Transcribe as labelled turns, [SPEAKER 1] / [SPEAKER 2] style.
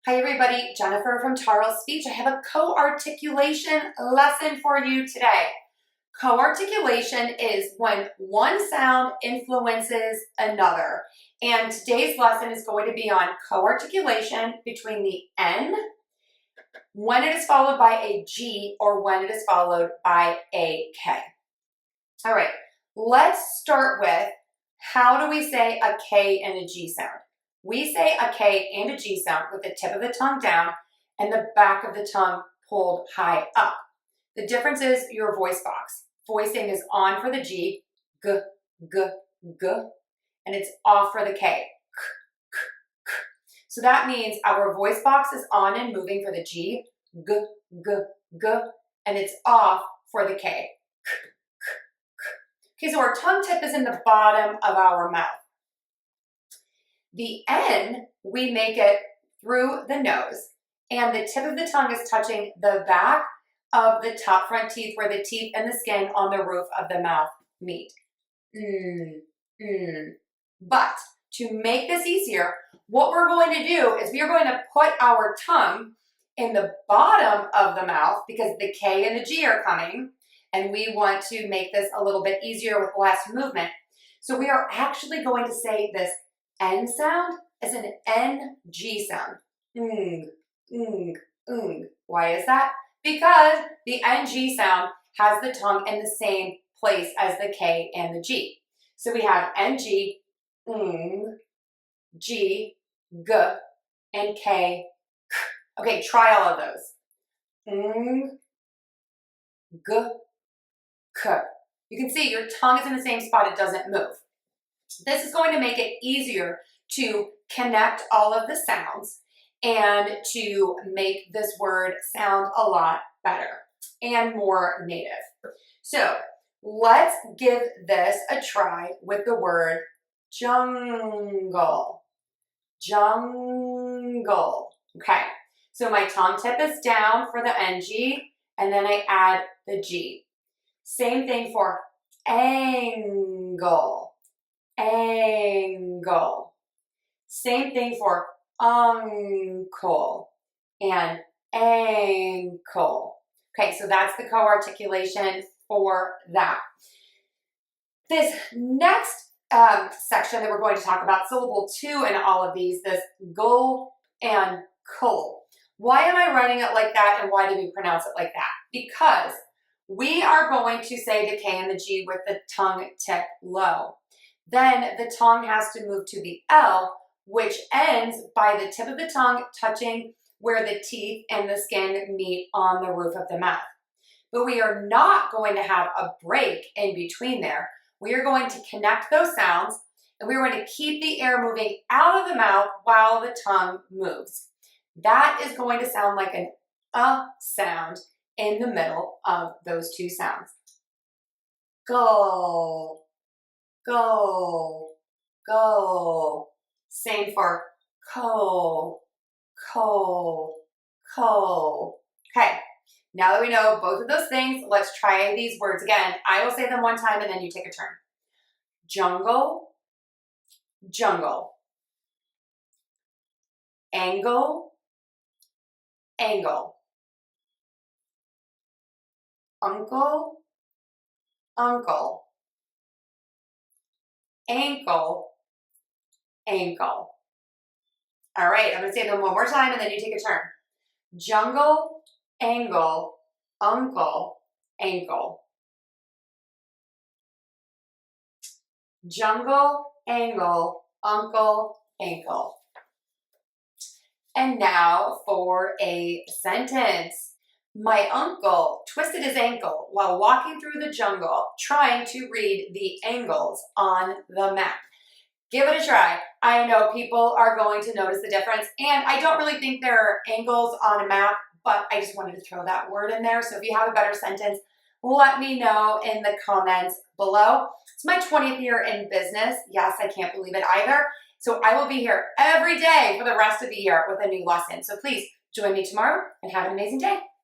[SPEAKER 1] Hi everybody, Jennifer from Tarle Speech. I have a co-articulation lesson for you today. Co-articulation is when one sound influences another. And today's lesson is going to be on co-articulation between the N, when it is followed by a G, or when it is followed by a K. All right, let's start with how do we say a K and a G sound? We say a K and a G sound with the tip of the tongue down and the back of the tongue pulled high up. The difference is your voice box. Voicing is on for the G, G, G, G, and it's off for the K, K, K, K. So that means our voice box is on and moving for the G, G, G, G, and it's off for the K, K, K, K. Okay, so our tongue tip is in the bottom of our mouth. The N, we make it through the nose, and the tip of the tongue is touching the back of the top front teeth where the teeth and the skin on the roof of the mouth meet. But to make this easier, what we're going to do is we are going to put our tongue in the bottom of the mouth because the K and the G are coming, and we want to make this a little bit easier with less movement. So we are actually going to say this N sound is an N-G sound. Why is that? Because the N-G sound has the tongue in the same place as the K and the G. So we have N-G, G, G, and K, K. Okay, try all of those. G, K. You can see your tongue is in the same spot, it doesn't move. This is going to make it easier to connect all of the sounds and to make this word sound a lot better and more native. So let's give this a try with the word jungle. Jungle. Okay, so my tongue tip is down for the NG, and then I add the G. Same thing for angle. Angle. Same thing for uncle and ankle. Okay, so that's the co-articulation for that. This next section that we're going to talk about, syllable 2 in all of these, this go and cull. Why am I writing it like that, and why do we pronounce it like that? Because we are going to say the K and the G with the tongue tip low. Then the tongue has to move to the L, which ends by the tip of the tongue touching where the teeth and the skin meet on the roof of the mouth. But we are not going to have a break in between there. We are going to connect those sounds, and we're going to keep the air moving out of the mouth while the tongue moves. That is going to sound like an sound in the middle of those two sounds. Go. Go, go. Same for co, co, co. Okay, now that we know both of those things, let's try these words again. I will say them one time and then you take a turn. Jungle, jungle. Angle, angle. Uncle, uncle. Ankle, ankle. All right, I'm going to say them one more time and then you take a turn. Jungle, angle, uncle, ankle. Jungle, angle, uncle, ankle. And now for a sentence. My uncle twisted his ankle while walking through the jungle, trying to read the angles on the map. Give it a try. I know people are going to notice the difference, and I don't really think there are angles on a map, but I just wanted to throw that word in there. So if you have a better sentence, let me know in the comments below. It's my 20th year in business. Yes, I can't believe it either. So I will be here every day for the rest of the year with a new lesson. So please join me tomorrow and have an amazing day.